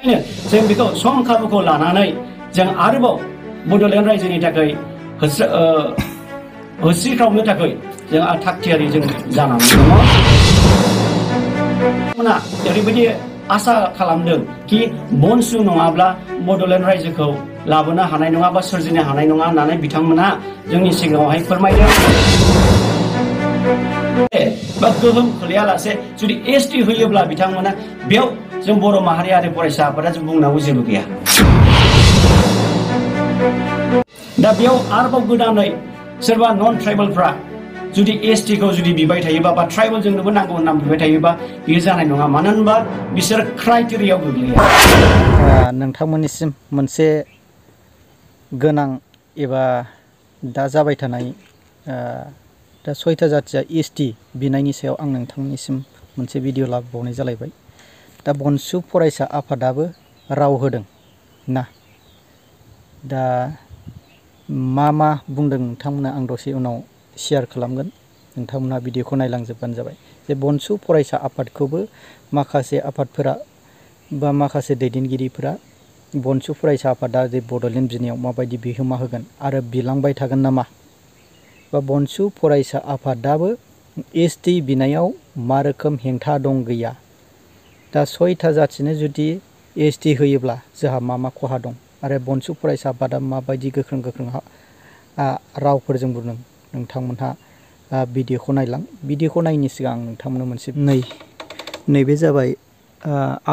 जों बेखौ सम खाबुखौ लानानै जों आरोबाव बड'लेण्ड रायजोनि थाखाय होस्रिख्रावनो थाखाय जों थागथियारि जों जानानै दङ। ओरैबायदि आसा खालामदों कि बनसु नङाब्ला बड'लेण्ड रायजोखौ लाबोनो हानाय नङा बा सोरजिनो हानाय नङा होननानै बिथांमोना जोंनि सिगाङावहाय फोरमायदों। बा गोहोम खोलैयालासे जुदि एसटि होयोब्ला बिथांमोना बेयाव जों बर' माहारियारि फरायसा आफादा जों बुंनांगौ जेबो गैया। दा बेयाव आरोबाव गोदानै सोरबा नन ट्राइबेलफ्रा जुदि एसटिखौ जुदि बिबाय थायोबा बा ट्राइबेल जोंनोबो नांगौ होनना बिबाय थायोबा बेयो जानाय नङा, मानो होनबा बिसोर क्राइटेरियायाव गोग्लैया। नोंथांमोननिसिम मोनसे गोनां एबा दा जाबाय थानाय दा 6था जाथिया एसटि बिनायनि सायाव आं नोंथांनिसिम मोनसे भिडिअ लाबोबावनाय जालायबाय। दा बनसु फरायसा आफादाबो राव होदों ना। दा मा बुंदों नोंथांमोना आं दसे उनाव शेयार खालामगोन, नोंथांमोना भिडिअखौ नायलांजोबबानो जाबाय। जे बनसु फरायसा आफादखौबो माखासे आफादफोरा बा माखासे दैदेनगिरिफोरा बनसु फरायसा आफादा जे बड'लेण्ड बिनायाव माबायदि बिहोमा होगोन आरो बिलांबाय थागोन नामा, बा बनसु फरायसा आफादाबो एसटि बिनायाव मा रोखोम हेंथा दं गैया। दा 6था जाथिनो जुदि एसटि होयोब्ला जोंहा मा खहा दं आरो बनसु फरायसा आफादा माबायदि गोख्रों रावफोरजों बुंदों, नोंथांमोनहा भिडिअखौ नायलां। भिडिअखौ नायनि सिगां आं नोंथांमोननो मोनसे नैबे जाबाय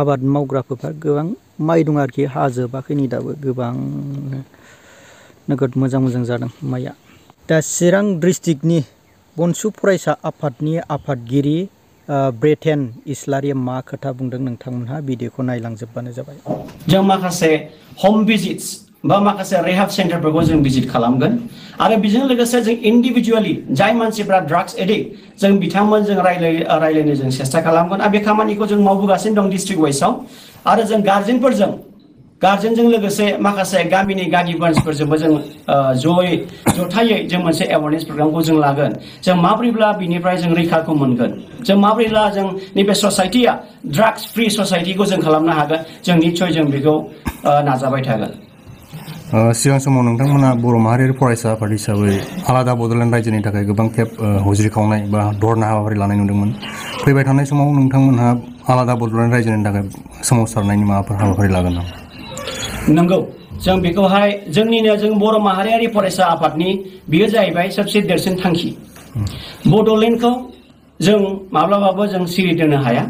आबाद मावग्राफोरा गोबां माइ दं आरोखि, हाजोबाखै नै दाबो गोबां नोगोद मोजां जादों माइया। दा चिरां डिस्ट्रिक्टनि बनसु फरायसा आफादनि आफादगिरि ब्रेटेन इस्लारिया मा खोथा बुंदों, नोंथांमोनहा भिडिअखौ नायलांजोबबानो जाबाय। जों माखासे हम भिजिट्स बा माखासे रेहाब सेन्टारफोरखौ जों भिजिट खालामगोन आरो बेजों लोगोसे जों इन्डिभिजुवेलि जाय मानसिफ्रा ड्राग्स एडिक्ट जों बिथांमोनजों रायलायनो जों सेस्था खालामगोन आरो बे खामानिखौ जों मावबोगासिनो दं डिस्ट्रिक्ट वाइसआव। आरो जों गार्जेनजों लोगोसे माखासे गामिनि गागि मानसिफोरजोंबो जों जथायै जों मोनसे एवारनेस प्रग्रामखौ जों लागोन। जों माब्रैब्ला बिनिफ्राय जों रैखाखौ मोनगोन, जों माब्रैब्ला जों नैबे ससाइटिया ड्राग्स फ्रि ससाइटिखौ जों खालामनो हागोन, जों निस्सय जों बेखौ नाजाबाय थागोन। सिगां समाव नोंथांमोना बर' माहारियारि फरायसा आफाद हिसाबै आलादा बड'लेण्ड रायजोनि थाखाय गोबां खेब हज्रिखावनाय बा धरना हाबाफारि लानाय नुदोंमोन। फैबाय थानाय समाव नोंथांमोनहा आलादा बड'लेण्ड रायजोनि थाखाय सोमावसारनायनि माबाफोर हाबाफारि लागोन नामा? नंगौ, जों बेखौहाय जों बर' माहारियारि फरायसा आफादनि बेयो जाहैबाय सबसे देरसिन थांखि। बड'लेण्डखौ जों माब्लाबाबो जों सिरि दोननो हाया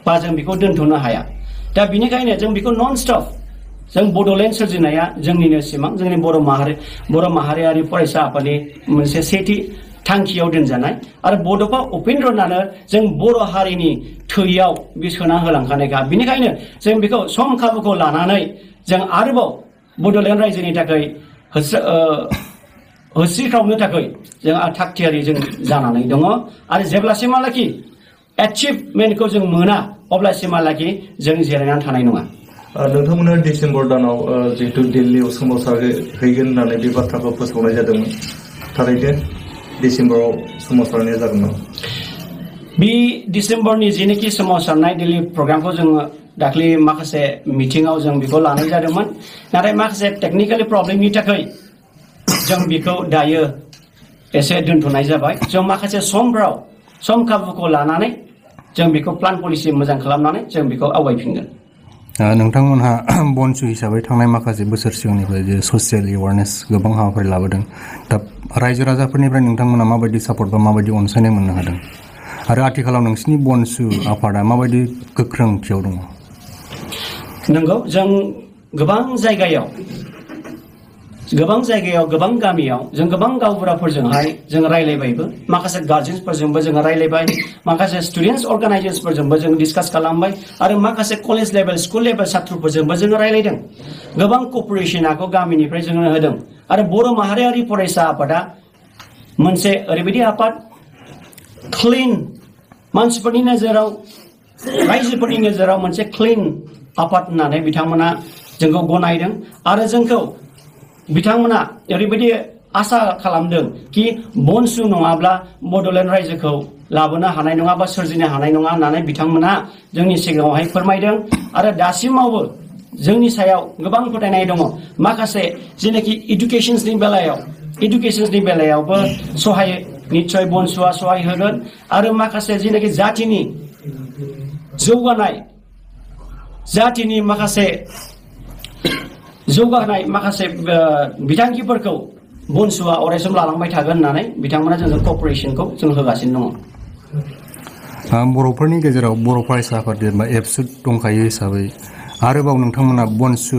बा जों बेखौ दोनथ'नो हाया। दा बिनिखायनो जों बेखौ नन स्टप जों बड'लेण्ड सोरजिनाया जोंनिनो सिमां, जोंनि बर' माहारियारि फरायसा आफादनि मोनसे सेथि थांखियाव दोनजानाय आरो बड'फा उपेन्द्रनाथनो जों बर' हारिनि थैयाव बे सोना होलांखानायखा। बिनिखायनो जों बेखौ सम खाबुखौ लानानै जों आरोबाव बड'लेण्ड रायजोनि थाखाय होस्रिख्रावनो थाखाय जों थागथियारि जों जानानै दङ आरो जेब्लासिमहालागि एचिभमेन्टखौ जों मोना अब्लासिमहालागि जों जिरायनानै थानाय नङा। नोंथांमोना डिसेम्बर दानाव जिहेतु दिल्लीयाव सोमावसारहैगोन होननानै बे बाथ्राखौ फोसावनाय जादोंमोन, थारैनो डिसेम्बराव सोमावसारनाया जागोन नामा? बे डिसेम्बरनि जेनोखि सोमावसारनाय दिल्ली प्रग्रामखौ जोङो दाख्लै माखासे मिटिङाव जों बेखौ लानाय जादोंमोन, नाथाय माखासे टेकनिकेलि प्रब्लेमनि थाखाय जों बेखौ दायो एसे दोनथ'नाय जाबाय। जों माखासे सम खाबुखौ लानानै जों बेखौ प्लान पलिसि मोजां खालामनानै जों बेखौ आवगायफिनगोन। नोंथांमोनहा बनसु हिसाबै थांनाय माखासे बोसोर सिगांनिफ्राय जे ससियेल एवारनेस गोबां हाबाफारि लाबोदों, दा रायजो राजाफोरनिफ्राय नोंथांमोना माबायदि सापर्ट बा माबायदि अनसायनाय मोननो हादों आरो आथिखालाव नोंसिनि बनसु आफादा माबायदि गोख्रोंथियाव दङ? नंगौ, जों गोबां जायगायाव गोबां गामियाव जों गोबां गावबुराफोरजोंहाय जों रायलायबायबो, माखासे गार्जेन्सफोरजोंबो जों रायलायबाय, माखासे स्टुडेन्टस अर्गानाइजेशनफोरजोंबो जों डिसकास खालामबाय आरो माखासे कलेज लेभेल स्कुल लेभेल साथ्रफोरजोंबो जों रायलायदों। गोबां कपारेसनखौ गामिनिफ्राय जोंनो होदों आरो बर' माहारियारि फरायसा आफादा मोनसे ओरैबायदि आफाद क्लिन मानसिफोरनि नोजोराव रायजोफोरनि नोजोराव मोनसे क्लिन आफाद होननानै बिथांमोना जोंखौ गनायदों आरो जोंखौ बिथांमोना ओरैबायदि आसा खालामदों कि बनसु नङाब्ला बड'लेण्ड रायजोखौ लाबोनो हानाय नङा बा सोरजिनो हानाय नङा होननानै बिथांमोना जोंनि सिगाङावहाय फोरमायदों आरो दासिमावबो जोंनि सायाव गोबां फोथायनाय दङ माखासे जेनाखि इडुकेशननि बेलायावबो सहाय निश्चय बनसुआ सहाय होगोन आरो माखासे जेनाखि जातिनि जौगानाय माखासे बिथांखिफोरखौ बनसुआ अरायसम लालांबाय थागोन होननानै बिथांमोना जोंजों क'पारेशनखौ जों होगासिनो दङ। बर'फोरनि गेजेराव बर' फरायसा आफाद जेनेबा एबसु दंखायो हिसाबै आरोबाव नोंथांमोना बनसु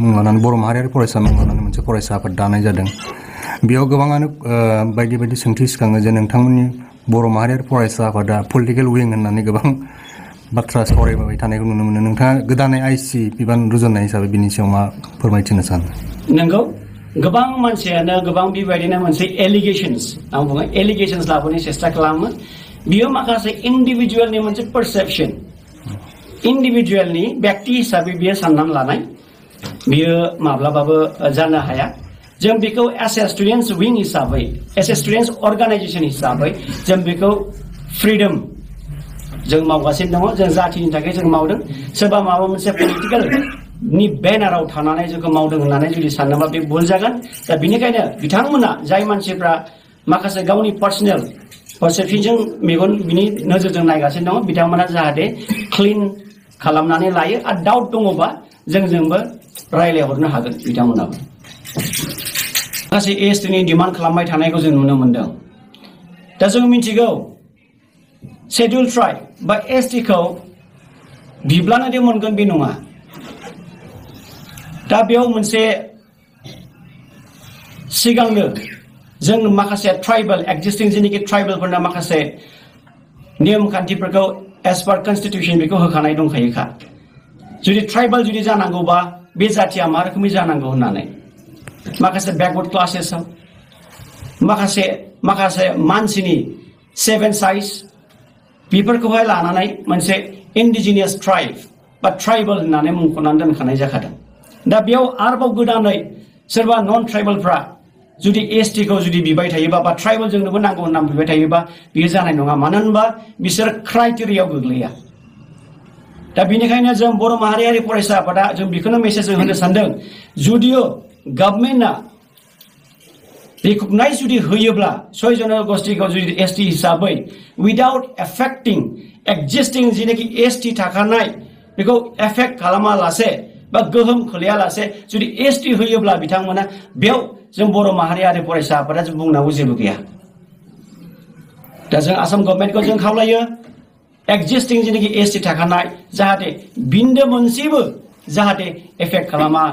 मुं लानानै बर' माहारियारि फरायसा मुं लानानै मोनसे फरायसा आफाद दानाय जादों। बेयाव गोबाङानो बायदि बायदि सोंथि सिखाङो जे नोंथांमोननि बर' माहारियारि फरायसा आफादा पलिटिकेल उइं होननानै गोबां बाथ्रा सावरायबाय थानायखौ नुनो मोनो। नोंथाङा गोदानै आइसि बिबान रुजुननाय हिसाबै बिनि सायाव मा फोरमायथिनो सानो? नंगौ, गोबां मानसियानो गोबां बेबायदिनो मोनसे एलिगेशन्स लाबोनो सेस्था खालामो। बियो माखासे इन्डिभिजुवेलनि मोनसे पारसेपसन, इन्डिभिजुवेलनि व्यक्ति हिसाबै बियो साननानै लानाय, बियो माब्लाबाबो जानो हाया। जों बेखौ एस ए स्टुडेन्टस विं हिसाबै, एस ए स्टुडेन्टस अर्गानाइजेसन हिसाबै जों बेखौ फ्रिडम जों मावगासिनो दङ। जों जातिनि थाखाय जों मावदों। सोरबा माबा मोनसे पलिटिकेलनि बेनाराव थानानै जोंखौ मावदों होननानै जुदि सानोबा बे भुल जागोन। दा बेनिखायनो बिथांमोना जाय मानसिफ्रा माखासे गावनि पार्सनेल पारसेपसनजों बिनि नोजोरजों नायगासिनो दङ, बिथांमोना जाहाथे क्लिन खालामनानै लायो आरो डाउट दङबा जोंजोंबो रायज्लायहरनो हागोन बिथांमोनाबो। माखासे एसटिनि डिमान्ड खालामबाय थानायखौ जों नुनो मोनदों। दा जों मिथिगौ शेड्युल ट्राइब बा एसटिखौ बिब्लानो दे मोनगोन बे नङा। दा बेयाव मोनसे सिगांनो जों माखासे ट्राइबेल एक्जिस्टिं जेनाखि ट्राइबेलफोरना माखासे नेम खान्थिफोरखौ एज पार कनस्टिटिउसन बेखौ होखानाय दंखायोखा। जुदि ट्राइबेल जुदि जानांगौबा बे जाथिया मा रोखोमै जानांगौ होननानै माखासे बेकवर्ड क्लासेसआव माखासे मानसिनि 7 साइज बेफोरखौहाय लानानै मोनसे इन्डिजिनियास ट्राइब बा ट्राइबेल होननानै मुंख'नानै दोनखानाय जाखादों। दा बेयाव आरोबाव गोदानै सोरबा नन ट्राइबेलफ्रा जुदि एसटिखौ जुदि बिबाय थायोबा बा ट्राइबेल जोंनोबो नांगौ होननानै बिबाय थायोबा बियो जानाय नङा। मानो होनबा बिसोर क्राइटेरियायाव गोग्लैया। दा बेनिखायनो जों बर' माहारियारि फरायसा आफादा जों बेखौनो मेसेज होनो सानदों, जुदिअ गभर्नमेन्टआ रिकगनाइज जुदि होयोब्ला 6 जनगोष्ठीखौ जुदि एसटि हिसाबै उइदाउट एफेक्टिं एक्जिस्टिं जेनाखि एसटि थाखानाय बेखौ एफेक्ट खालामालासे बा गोहोम खोलैयालासे जुदि एसटि होयोब्ला बिथांमोना बेयाव जों बर' माहारियारि फरायसा आफादा जों बुंनांगौ जेबो गैया। दा जों आसाम गभर्नमेन्टखौ जों खावलायो एक्जिस्टिं जेनाखि एसटि थाखानाय जाहाथे बिन्दो मोनसेबो जाहाथे एफेक्ट खालामा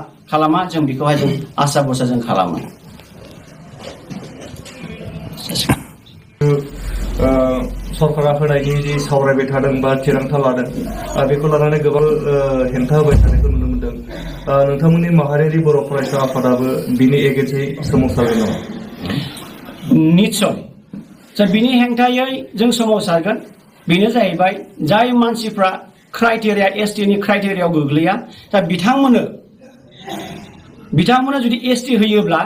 जों बेखौहाय जों आसा भरसा जों खालामो। सरकारा होनायनि जि सावरायबाय थादों बा थिरांथा लादों बेखौ लानानै गोबां हेंथा होबाय थानायखौ नुनो मोनदों। नोंथांमोननि माहारियारि बर' फरायसा आफादाबो बिनि एगेन्स्टै सोमावसारगोन नामा? निस्सय बिनि हेंथायै जों सोमावसारगोन। बेनो जाहैबाय जाय मानसिफ्रा क्राइटेरिया एसटिनि क्राइटेरियायाव गोग्लैया, दा बिथांमोना जुदि एसटि होयोब्ला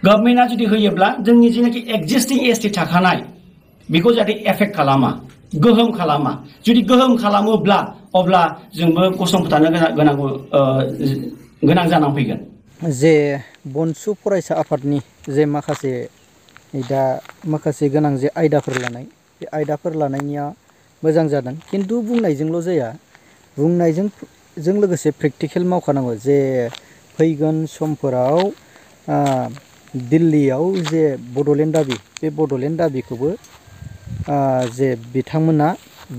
गभर्नमेन्टआ जुदि होयोब्ला जोंनि जेनाखि एक्जिस्टिं एसटि थाखानाय बेखौ जाहाथे एफेक्ट खालामा, गोहोम खालामा। जुदि गोहोम खालामोब्ला अब्ला जोंबो गसंथानो गोनां जानानै फैगोन। जे बनसु फरायसा आफादनि जे माखासे गोनां जे आयदाफोर लानाय, बे आयदाफोर लानायनिया मोजां जादों, खिन्थु बुंनायजोंल' जाया। बुंनायजों लोगोसे प्रेक्टिकेल मावखानांगौ। जे फैगोन समफोराव दिल्लीयाव जे बड'लेण्ड दाबि, बे बड'लेण्ड दाबिखौबो जे बिथांमोना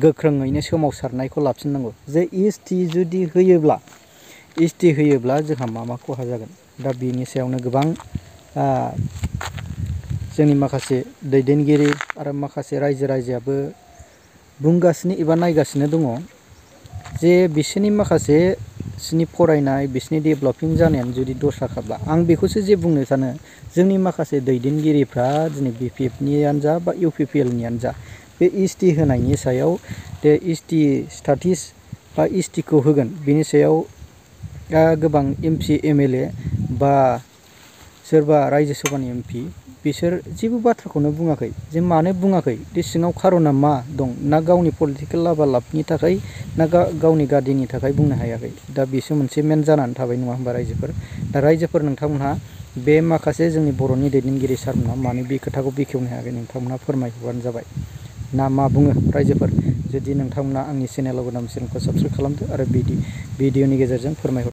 गोख्रोङैनो सोमावसारनायखौ लाफिननांगौ। जे एसटि जुदि होयोब्ला जोंहा मा खहा जागोन। दा बेनि सायावनो गोबां जोंनि माखासे दैदेनगिरि आरो माखासे रायजो राजायाबो बुंगासिनो एबा नायगासिनो दङ जे बिसोरनि फरायनाय, बिसोरनि डेभेलपिं जानायानो जुदि दस्राखाब्ला, आं बेखौसो जे बुंनो सानो, जोंनि माखासे दैदेनगिरिफ्रा दिनै BPF-नियानो जा बा UPPL-नियानो जा, बे एसटि होनायनि सायाव बे एसटि स्टाटास बा एसटिखौ होगोन बेनि सायाव गोबां MP MLA बा सोरबा रायजो सभानि MP बिसोर जेबो बाथ्राखौनो बुङाखै जे मानो बुङाखै बे सिङाव खार'ना मा दं ना गावनि पलिटिकेल लाभालाभनि थाखाय ना गावनि गादिनि थाखाय बुंनो हायाखै दा बेसो मोनसे मेन जानानै थाबाय नङा होमबा रायजोफोर दा रायजोफोर नोंथांमोनहा बे माखासे जोंनि बर'नि दैदेनगिरि सारमोनहा मानो बे खोथाखौ बेखेवनो हायाखै नोंथांमोनहा फोरमायहरबानो जाबाय ना मा बुङो रायजोफोर जुदि नोंथांमोना आंनि चेनेलाव गोदान चेनेलखौ साबस्क्राइब खालामदो आरो भिडिअनि गेजेरजों फोरमायहर